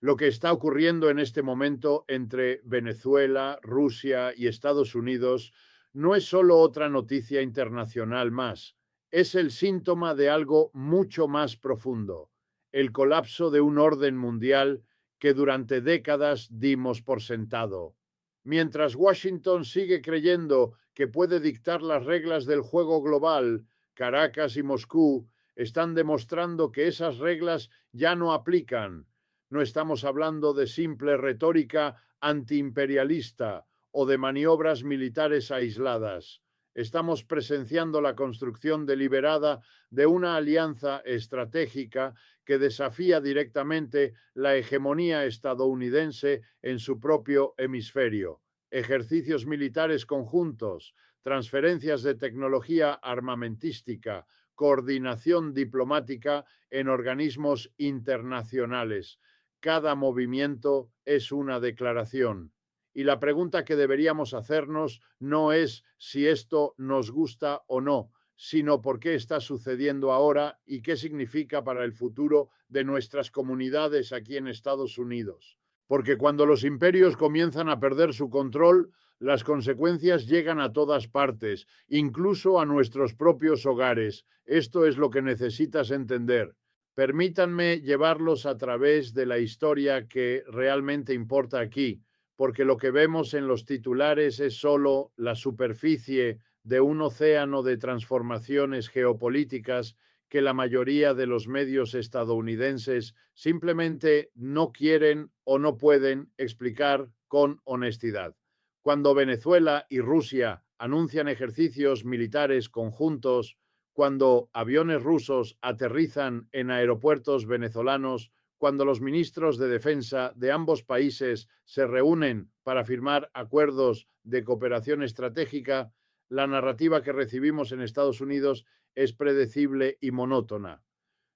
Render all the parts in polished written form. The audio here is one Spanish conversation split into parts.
Lo que está ocurriendo en este momento entre Venezuela, Rusia y Estados Unidos no es solo otra noticia internacional más, es el síntoma de algo mucho más profundo, el colapso de un orden mundial que durante décadas dimos por sentado. Mientras Washington sigue creyendo que puede dictar las reglas del juego global, Caracas y Moscú están demostrando que esas reglas ya no aplican. No estamos hablando de simple retórica antiimperialista o de maniobras militares aisladas. Estamos presenciando la construcción deliberada de una alianza estratégica que desafía directamente la hegemonía estadounidense en su propio hemisferio. Ejercicios militares conjuntos, transferencias de tecnología armamentística, coordinación diplomática en organismos internacionales. Cada movimiento es una declaración. Y la pregunta que deberíamos hacernos no es si esto nos gusta o no, sino por qué está sucediendo ahora y qué significa para el futuro de nuestras comunidades aquí en Estados Unidos. Porque cuando los imperios comienzan a perder su control, las consecuencias llegan a todas partes, incluso a nuestros propios hogares. Esto es lo que necesitas entender. Permítanme llevarlos a través de la historia que realmente importa aquí, porque lo que vemos en los titulares es solo la superficie de un océano de transformaciones geopolíticas que la mayoría de los medios estadounidenses simplemente no quieren o no pueden explicar con honestidad. Cuando Venezuela y Rusia anuncian ejercicios militares conjuntos, cuando aviones rusos aterrizan en aeropuertos venezolanos, cuando los ministros de defensa de ambos países se reúnen para firmar acuerdos de cooperación estratégica, la narrativa que recibimos en Estados Unidos es predecible y monótona.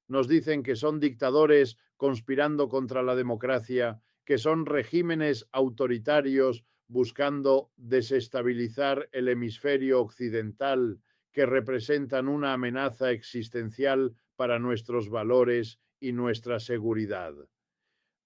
Nos dicen que son dictadores conspirando contra la democracia, que son regímenes autoritarios buscando desestabilizar el hemisferio occidental, que representan una amenaza existencial para nuestros valores y nuestra seguridad.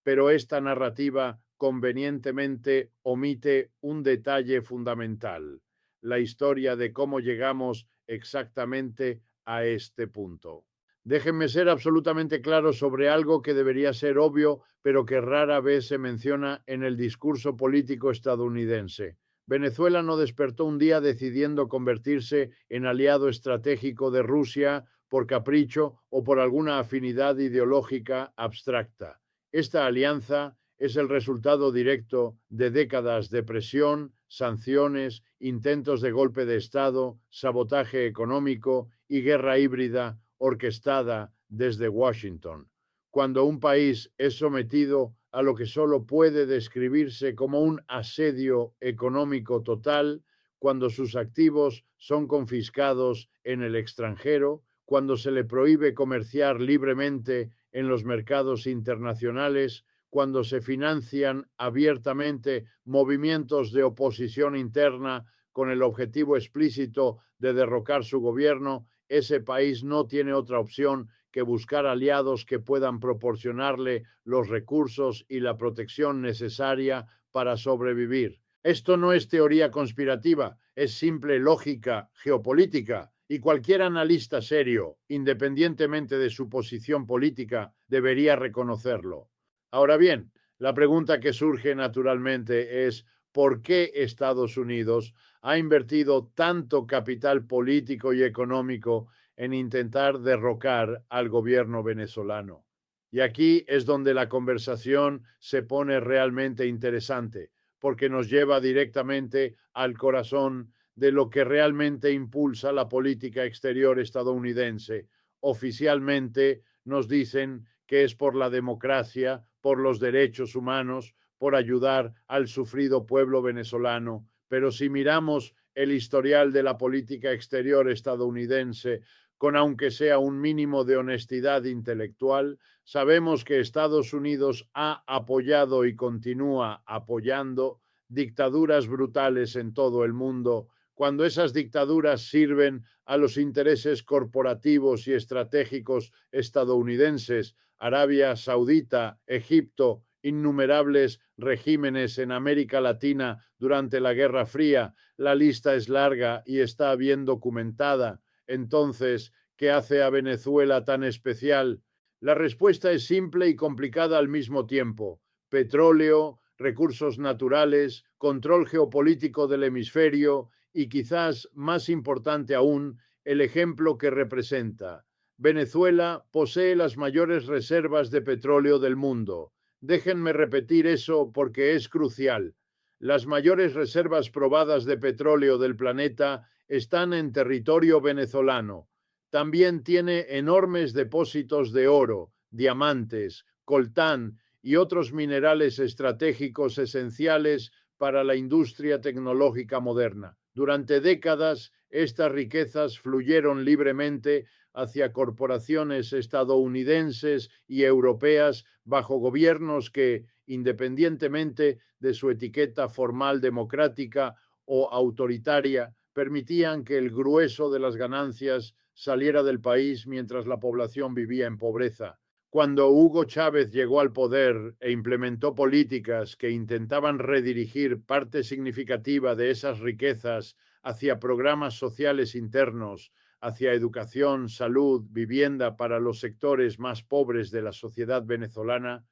Pero esta narrativa convenientemente omite un detalle fundamental, la historia de cómo llegamos exactamente a este punto. Déjenme ser absolutamente claro sobre algo que debería ser obvio, pero que rara vez se menciona en el discurso político estadounidense. Venezuela no despertó un día decidiendo convertirse en aliado estratégico de Rusia por capricho o por alguna afinidad ideológica abstracta. Esta alianza es el resultado directo de décadas de presión, sanciones, intentos de golpe de Estado, sabotaje económico y guerra híbrida orquestada desde Washington. Cuando un país es sometido a lo que solo puede describirse como un asedio económico total, cuando sus activos son confiscados en el extranjero, cuando se le prohíbe comerciar libremente en los mercados internacionales, cuando se financian abiertamente movimientos de oposición interna con el objetivo explícito de derrocar su gobierno, ese país no tiene otra opción que buscar aliados que puedan proporcionarle los recursos y la protección necesaria para sobrevivir. Esto no es teoría conspirativa, es simple lógica geopolítica y cualquier analista serio, independientemente de su posición política, debería reconocerlo. Ahora bien, la pregunta que surge naturalmente es ¿por qué Estados Unidos ha invertido tanto capital político y económico en intentar derrocar al gobierno venezolano? Y aquí es donde la conversación se pone realmente interesante, porque nos lleva directamente al corazón de lo que realmente impulsa la política exterior estadounidense. Oficialmente nos dicen que es por la democracia, por los derechos humanos, por ayudar al sufrido pueblo venezolano. Pero si miramos el historial de la política exterior estadounidense con aunque sea un mínimo de honestidad intelectual, sabemos que Estados Unidos ha apoyado y continúa apoyando dictaduras brutales en todo el mundo, cuando esas dictaduras sirven a los intereses corporativos y estratégicos estadounidenses, Arabia Saudita, Egipto innumerables regímenes en América Latina durante la Guerra Fría. La lista es larga y está bien documentada. Entonces, ¿qué hace a Venezuela tan especial? La respuesta es simple y complicada al mismo tiempo. Petróleo, recursos naturales, control geopolítico del hemisferio y quizás más importante aún, el ejemplo que representa. Venezuela posee las mayores reservas de petróleo del mundo. Déjenme repetir eso porque es crucial. Las mayores reservas probadas de petróleo del planeta están en territorio venezolano. También tiene enormes depósitos de oro, diamantes, coltán y otros minerales estratégicos esenciales para la industria tecnológica moderna. Durante décadas, estas riquezas fluyeron libremente hacia corporaciones estadounidenses y europeas bajo gobiernos que, independientemente de su etiqueta formal democrática o autoritaria, permitían que el grueso de las ganancias saliera del país mientras la población vivía en pobreza. Cuando Hugo Chávez llegó al poder e implementó políticas que intentaban redirigir parte significativa de esas riquezas hacia programas sociales internos, hacia educación, salud, vivienda para los sectores más pobres de la sociedad venezolana,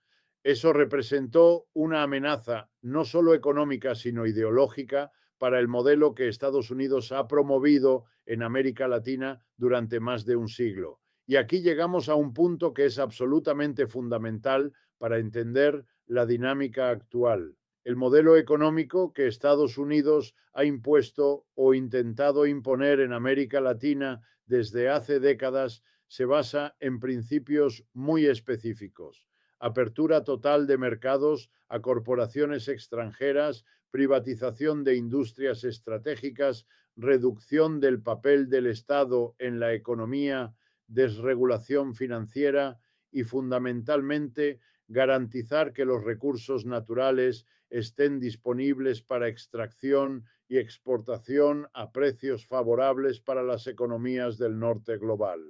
eso representó una amenaza no solo económica, sino ideológica para el modelo que Estados Unidos ha promovido en América Latina durante más de un siglo. Y aquí llegamos a un punto que es absolutamente fundamental para entender la dinámica actual. El modelo económico que Estados Unidos ha impuesto o intentado imponer en América Latina desde hace décadas se basa en principios muy específicos. Apertura total de mercados a corporaciones extranjeras, privatización de industrias estratégicas, reducción del papel del Estado en la economía, desregulación financiera y, fundamentalmente, garantizar que los recursos naturales estén disponibles para extracción y exportación a precios favorables para las economías del norte global.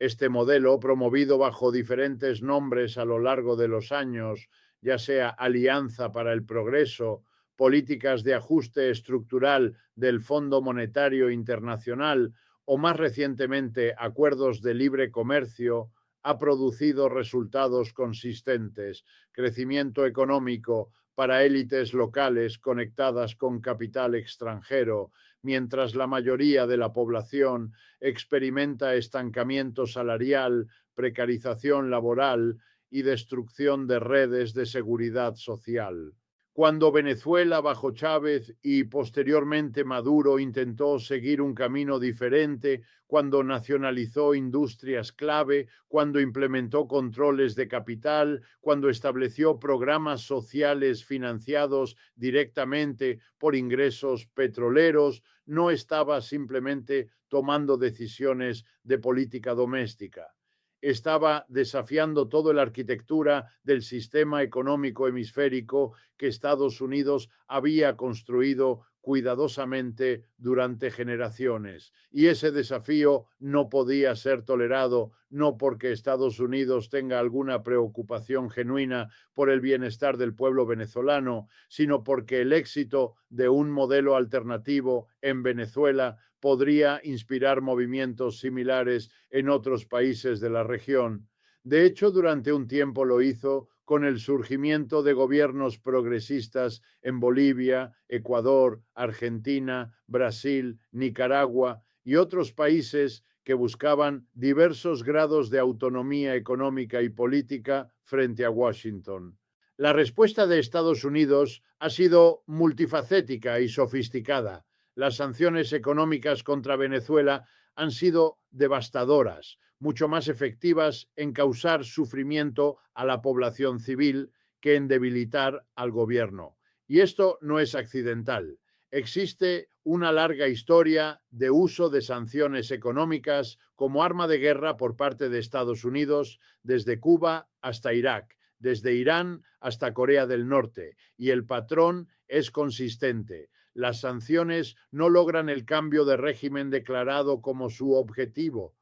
Este modelo, promovido bajo diferentes nombres a lo largo de los años, ya sea Alianza para el Progreso, políticas de ajuste estructural del Fondo Monetario Internacional o más recientemente acuerdos de libre comercio, ha producido resultados consistentes, crecimiento económico para élites locales conectadas con capital extranjero, mientras la mayoría de la población experimenta estancamiento salarial, precarización laboral y destrucción de redes de seguridad social. Cuando Venezuela bajo Chávez y posteriormente Maduro intentó seguir un camino diferente, cuando nacionalizó industrias clave, cuando implementó controles de capital, cuando estableció programas sociales financiados directamente por ingresos petroleros, no estaba simplemente tomando decisiones de política doméstica. Estaba desafiando toda la arquitectura del sistema económico hemisférico que Estados Unidos había construido cuidadosamente durante generaciones. Y ese desafío no podía ser tolerado, no porque Estados Unidos tenga alguna preocupación genuina por el bienestar del pueblo venezolano, sino porque el éxito de un modelo alternativo en Venezuela podría inspirar movimientos similares en otros países de la región. De hecho, durante un tiempo lo hizo con el surgimiento de gobiernos progresistas en Bolivia, Ecuador, Argentina, Brasil, Nicaragua y otros países que buscaban diversos grados de autonomía económica y política frente a Washington. La respuesta de Estados Unidos ha sido multifacética y sofisticada. Las sanciones económicas contra Venezuela han sido devastadoras, mucho más efectivas en causar sufrimiento a la población civil que en debilitar al gobierno. Y esto no es accidental. Existe una larga historia de uso de sanciones económicas como arma de guerra por parte de Estados Unidos, desde Cuba hasta Irak, desde Irán hasta Corea del Norte, y el patrón es consistente. Las sanciones no logran el cambio de régimen declarado como su objetivo,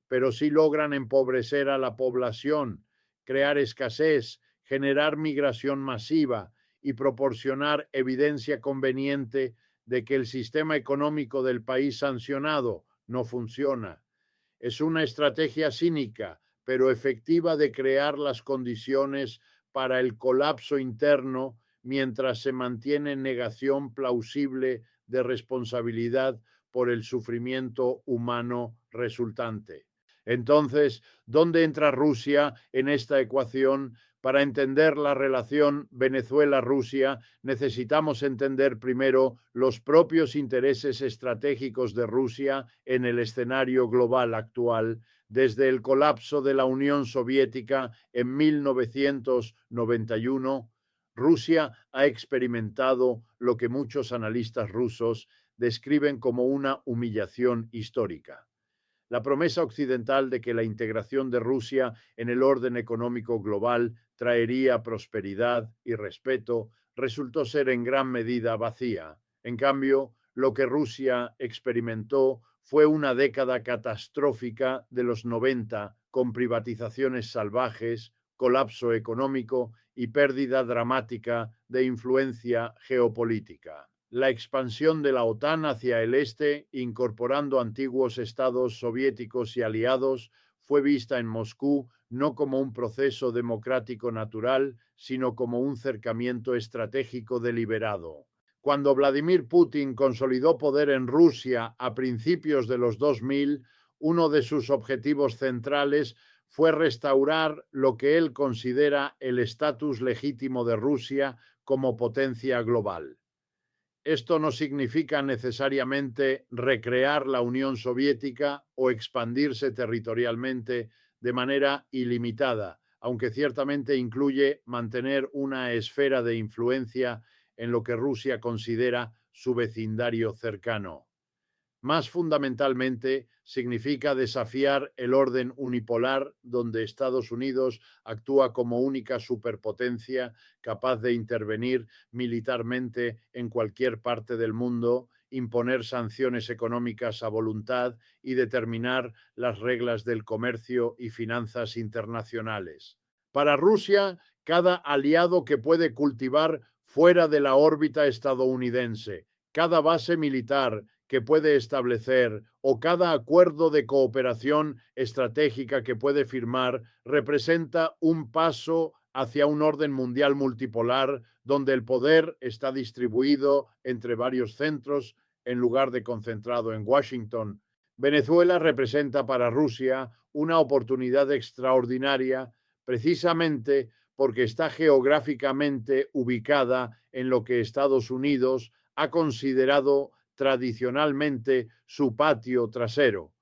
pero sí logran empobrecer a la población, crear escasez, generar migración masiva y proporcionar evidencia conveniente de que el sistema económico del país sancionado no funciona. Es una estrategia cínica, pero efectiva de crear las condiciones para el colapso interno mientras se mantiene negación plausible de responsabilidad por el sufrimiento humano resultante. Entonces, ¿dónde entra Rusia en esta ecuación? Para entender la relación Venezuela-Rusia, necesitamos entender primero los propios intereses estratégicos de Rusia en el escenario global actual, desde el colapso de la Unión Soviética en 1991. Rusia ha experimentado lo que muchos analistas rusos describen como una humillación histórica. La promesa occidental de que la integración de Rusia en el orden económico global traería prosperidad y respeto resultó ser en gran medida vacía. En cambio, lo que Rusia experimentó fue una década catastrófica de los 90, con privatizaciones salvajes, colapso económico y pérdida dramática de influencia geopolítica. La expansión de la OTAN hacia el este, incorporando antiguos estados soviéticos y aliados, fue vista en Moscú no como un proceso democrático natural, sino como un cercamiento estratégico deliberado. Cuando Vladimir Putin consolidó poder en Rusia a principios de los 2000, uno de sus objetivos centrales fue restaurar lo que él considera el estatus legítimo de Rusia como potencia global. Esto no significa necesariamente recrear la Unión Soviética o expandirse territorialmente de manera ilimitada, aunque ciertamente incluye mantener una esfera de influencia en lo que Rusia considera su vecindario cercano. Más fundamentalmente, significa desafiar el orden unipolar donde Estados Unidos actúa como única superpotencia capaz de intervenir militarmente en cualquier parte del mundo, imponer sanciones económicas a voluntad y determinar las reglas del comercio y finanzas internacionales. Para Rusia, cada aliado que puede cultivar fuera de la órbita estadounidense, cada base militar que puede establecer o cada acuerdo de cooperación estratégica que puede firmar representa un paso hacia un orden mundial multipolar donde el poder está distribuido entre varios centros en lugar de concentrado en Washington. Venezuela representa para Rusia una oportunidad extraordinaria precisamente porque está geográficamente ubicada en lo que Estados Unidos ha considerado tradicionalmente su patio trasero.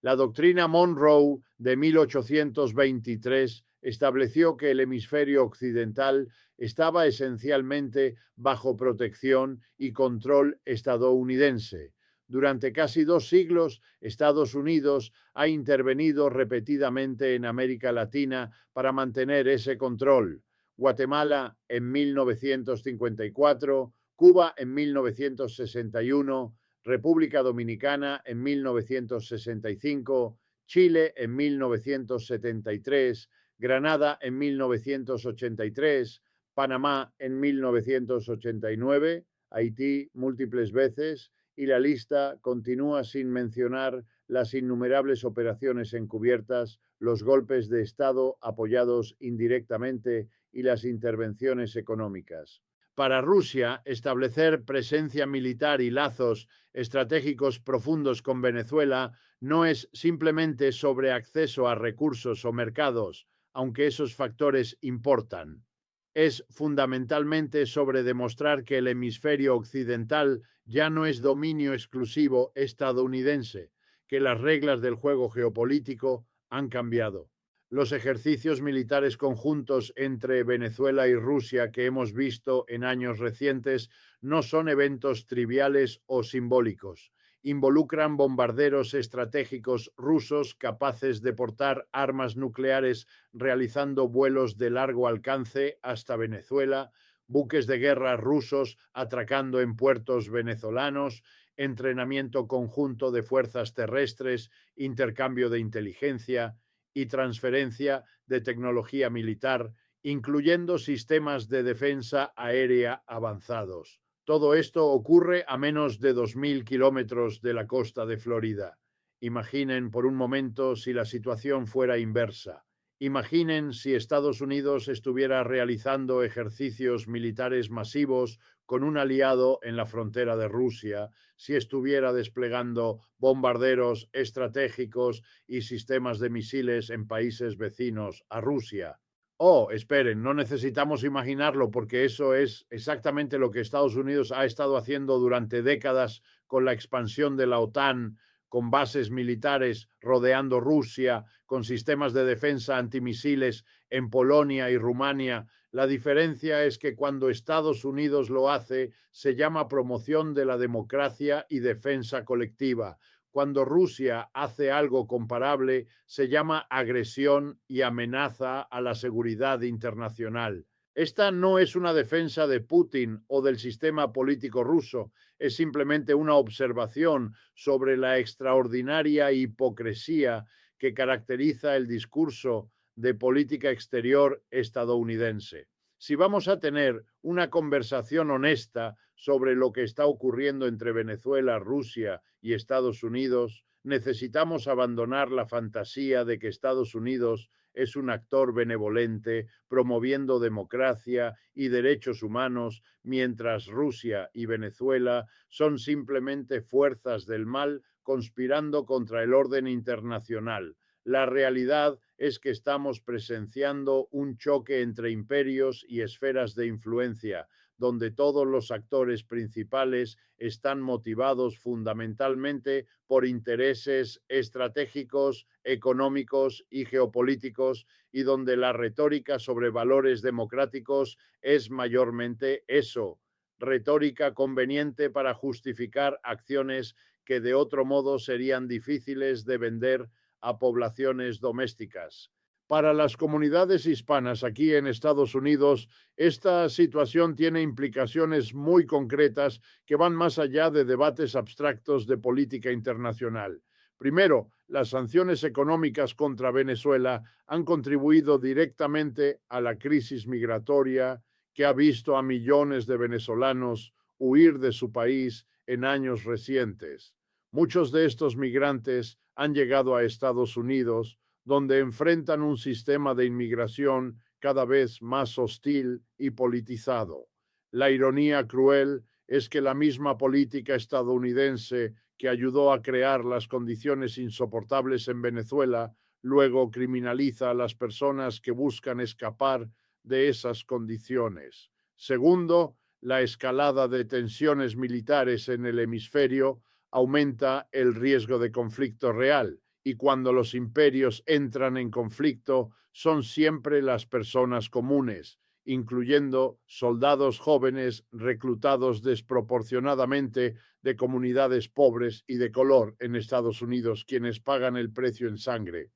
La doctrina Monroe de 1823 estableció que el hemisferio occidental estaba esencialmente bajo protección y control estadounidense. Durante casi 2 siglos, Estados Unidos ha intervenido repetidamente en América Latina para mantener ese control. Guatemala en 1954, Cuba en 1961, República Dominicana en 1965, Chile en 1973, Granada en 1983, Panamá en 1989, Haití múltiples veces, y la lista continúa sin mencionar las innumerables operaciones encubiertas, los golpes de Estado apoyados indirectamente y las intervenciones económicas. Para Rusia, establecer presencia militar y lazos estratégicos profundos con Venezuela no es simplemente sobre acceso a recursos o mercados, aunque esos factores importan. Es fundamentalmente sobre demostrar que el hemisferio occidental ya no es dominio exclusivo estadounidense, que las reglas del juego geopolítico han cambiado. Los ejercicios militares conjuntos entre Venezuela y Rusia que hemos visto en años recientes no son eventos triviales o simbólicos. Involucran bombarderos estratégicos rusos capaces de portar armas nucleares realizando vuelos de largo alcance hasta Venezuela, buques de guerra rusos atracando en puertos venezolanos, entrenamiento conjunto de fuerzas terrestres, intercambio de inteligencia y transferencia de tecnología militar incluyendo sistemas de defensa aérea avanzados. Todo esto ocurre a menos de 2.000 kilómetros de la costa de Florida. Imaginen por un momento si la situación fuera inversa. Imaginen si Estados Unidos estuviera realizando ejercicios militares masivos con un aliado en la frontera de Rusia, si estuviera desplegando bombarderos estratégicos y sistemas de misiles en países vecinos a Rusia. Oh, esperen, no necesitamos imaginarlo porque eso es exactamente lo que Estados Unidos ha estado haciendo durante décadas con la expansión de la OTAN, con bases militares rodeando Rusia, con sistemas de defensa antimisiles en Polonia y Rumania. La diferencia es que cuando Estados Unidos lo hace, se llama promoción de la democracia y defensa colectiva. Cuando Rusia hace algo comparable, se llama agresión y amenaza a la seguridad internacional. Esta no es una defensa de Putin o del sistema político ruso, es simplemente una observación sobre la extraordinaria hipocresía que caracteriza el discurso de política exterior estadounidense. Si vamos a tener una conversación honesta sobre lo que está ocurriendo entre Venezuela, Rusia y Estados Unidos, necesitamos abandonar la fantasía de que Estados Unidos es un actor benevolente promoviendo democracia y derechos humanos, mientras Rusia y Venezuela son simplemente fuerzas del mal conspirando contra el orden internacional. La realidad es que estamos presenciando un choque entre imperios y esferas de influencia, donde todos los actores principales están motivados fundamentalmente por intereses estratégicos, económicos y geopolíticos, y donde la retórica sobre valores democráticos es mayormente eso, retórica conveniente para justificar acciones que de otro modo serían difíciles de vender a poblaciones domésticas. Para las comunidades hispanas aquí en Estados Unidos, esta situación tiene implicaciones muy concretas que van más allá de debates abstractos de política internacional. Primero, las sanciones económicas contra Venezuela han contribuido directamente a la crisis migratoria que ha visto a millones de venezolanos huir de su país en años recientes. Muchos de estos migrantes han llegado a Estados Unidos, donde enfrentan un sistema de inmigración cada vez más hostil y politizado. La ironía cruel es que la misma política estadounidense que ayudó a crear las condiciones insoportables en Venezuela, luego criminaliza a las personas que buscan escapar de esas condiciones. Segundo, la escalada de tensiones militares en el hemisferio aumenta el riesgo de conflicto real, y cuando los imperios entran en conflicto son siempre las personas comunes, incluyendo soldados jóvenes reclutados desproporcionadamente de comunidades pobres y de color en Estados Unidos, quienes pagan el precio en sangre.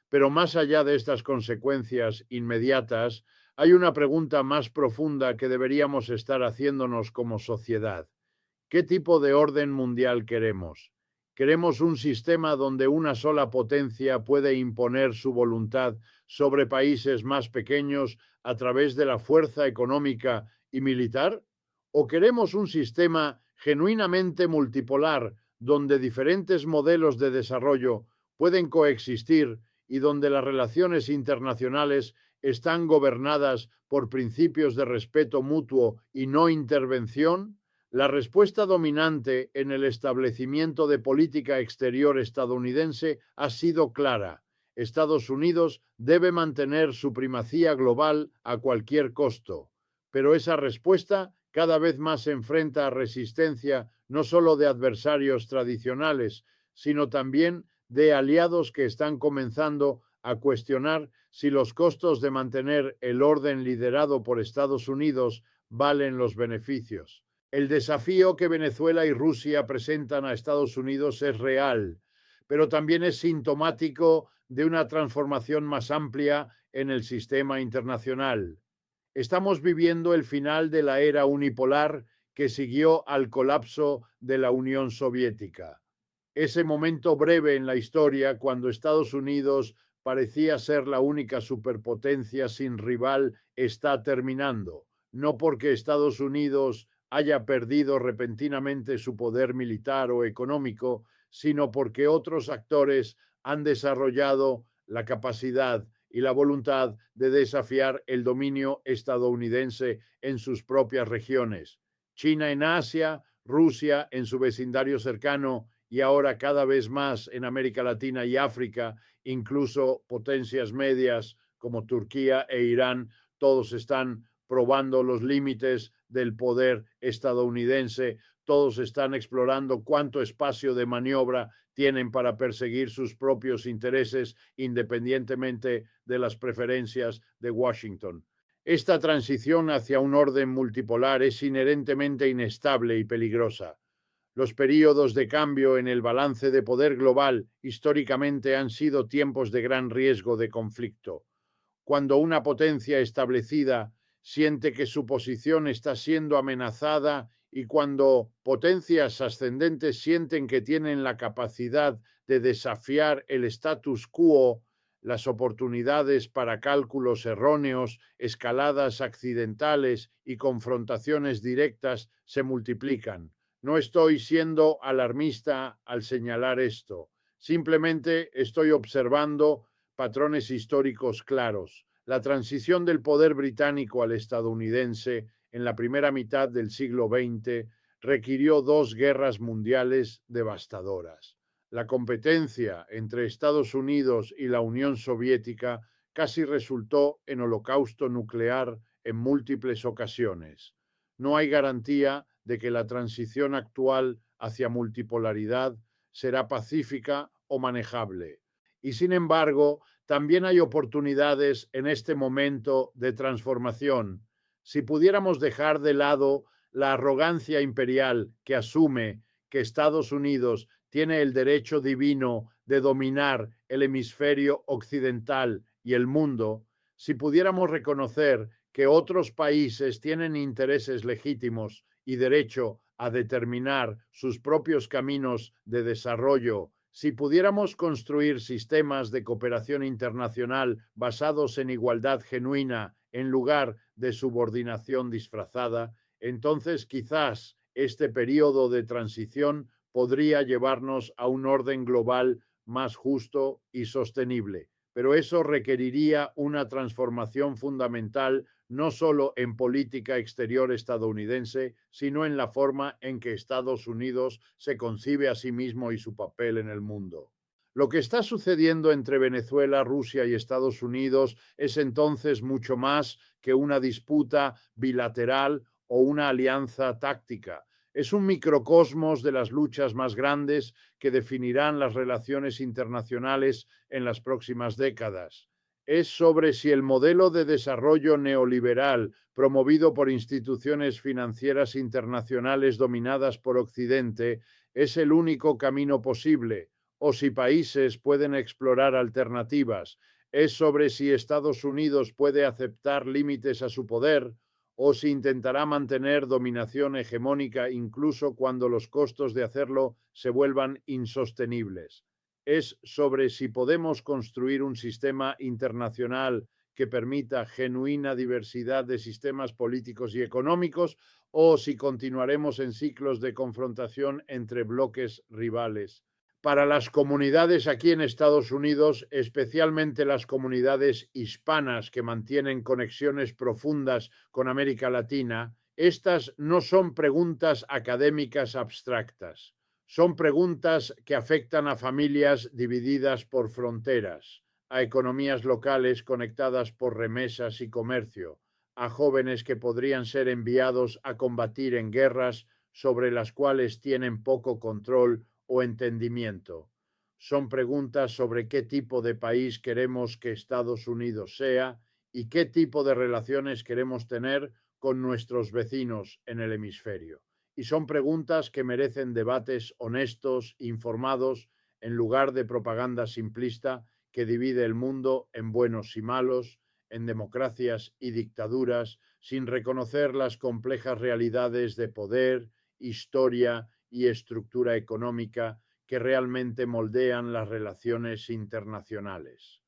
Pero más allá de estas consecuencias inmediatas, hay una pregunta más profunda que deberíamos estar haciéndonos como sociedad. ¿Qué tipo de orden mundial queremos? ¿Queremos un sistema donde una sola potencia puede imponer su voluntad sobre países más pequeños a través de la fuerza económica y militar? ¿O queremos un sistema genuinamente multipolar donde diferentes modelos de desarrollo pueden coexistir y donde las relaciones internacionales están gobernadas por principios de respeto mutuo y no intervención? La respuesta dominante en el establecimiento de política exterior estadounidense ha sido clara. Estados Unidos debe mantener su primacía global a cualquier costo, pero esa respuesta cada vez más se enfrenta a resistencia no solo de adversarios tradicionales, sino también de aliados que están comenzando a cuestionar si los costos de mantener el orden liderado por Estados Unidos valen los beneficios. El desafío que Venezuela y Rusia presentan a Estados Unidos es real, pero también es sintomático de una transformación más amplia en el sistema internacional. Estamos viviendo el final de la era unipolar que siguió al colapso de la Unión Soviética. Ese momento breve en la historia cuando Estados Unidos parecía ser la única superpotencia sin rival está terminando, no porque Estados Unidos haya perdido repentinamente su poder militar o económico, sino porque otros actores han desarrollado la capacidad y la voluntad de desafiar el dominio estadounidense en sus propias regiones. China en Asia, Rusia en su vecindario cercano y ahora cada vez más en América Latina y África, incluso potencias medias como Turquía e Irán, todos están probando los límites del poder estadounidense, todos están explorando cuánto espacio de maniobra tienen para perseguir sus propios intereses independientemente de las preferencias de Washington. Esta transición hacia un orden multipolar es inherentemente inestable y peligrosa. Los períodos de cambio en el balance de poder global históricamente han sido tiempos de gran riesgo de conflicto. Cuando una potencia establecida siente que su posición está siendo amenazada y cuando potencias ascendentes sienten que tienen la capacidad de desafiar el status quo, las oportunidades para cálculos erróneos, escaladas accidentales y confrontaciones directas se multiplican. No estoy siendo alarmista al señalar esto. Simplemente estoy observando patrones históricos claros. La transición del poder británico al estadounidense en la primera mitad del siglo XX requirió dos guerras mundiales devastadoras. La competencia entre Estados Unidos y la Unión Soviética casi resultó en holocausto nuclear en múltiples ocasiones. No hay garantía de que la transición actual hacia multipolaridad será pacífica o manejable. Y sin embargo, también hay oportunidades en este momento de transformación. Si pudiéramos dejar de lado la arrogancia imperial que asume que Estados Unidos tiene el derecho divino de dominar el hemisferio occidental y el mundo, si pudiéramos reconocer que otros países tienen intereses legítimos y derecho a determinar sus propios caminos de desarrollo, si pudiéramos construir sistemas de cooperación internacional basados en igualdad genuina en lugar de subordinación disfrazada, entonces quizás este periodo de transición podría llevarnos a un orden global más justo y sostenible. Pero eso requeriría una transformación fundamental no solo en política exterior estadounidense, sino en la forma en que Estados Unidos se concibe a sí mismo y su papel en el mundo. Lo que está sucediendo entre Venezuela, Rusia y Estados Unidos es entonces mucho más que una disputa bilateral o una alianza táctica. Es un microcosmos de las luchas más grandes que definirán las relaciones internacionales en las próximas décadas. Es sobre si el modelo de desarrollo neoliberal promovido por instituciones financieras internacionales dominadas por Occidente es el único camino posible, o si países pueden explorar alternativas. Es sobre si Estados Unidos puede aceptar límites a su poder o si intentará mantener dominación hegemónica incluso cuando los costos de hacerlo se vuelvan insostenibles. Es sobre si podemos construir un sistema internacional que permita genuina diversidad de sistemas políticos y económicos o si continuaremos en ciclos de confrontación entre bloques rivales. Para las comunidades aquí en Estados Unidos, especialmente las comunidades hispanas que mantienen conexiones profundas con América Latina, estas no son preguntas académicas abstractas. Son preguntas que afectan a familias divididas por fronteras, a economías locales conectadas por remesas y comercio, a jóvenes que podrían ser enviados a combatir en guerras sobre las cuales tienen poco control o entendimiento. Son preguntas sobre qué tipo de país queremos que Estados Unidos sea y qué tipo de relaciones queremos tener con nuestros vecinos en el hemisferio. Y son preguntas que merecen debates honestos, informados, en lugar de propaganda simplista que divide el mundo en buenos y malos, en democracias y dictaduras, sin reconocer las complejas realidades de poder, historia y estructura económica que realmente moldean las relaciones internacionales.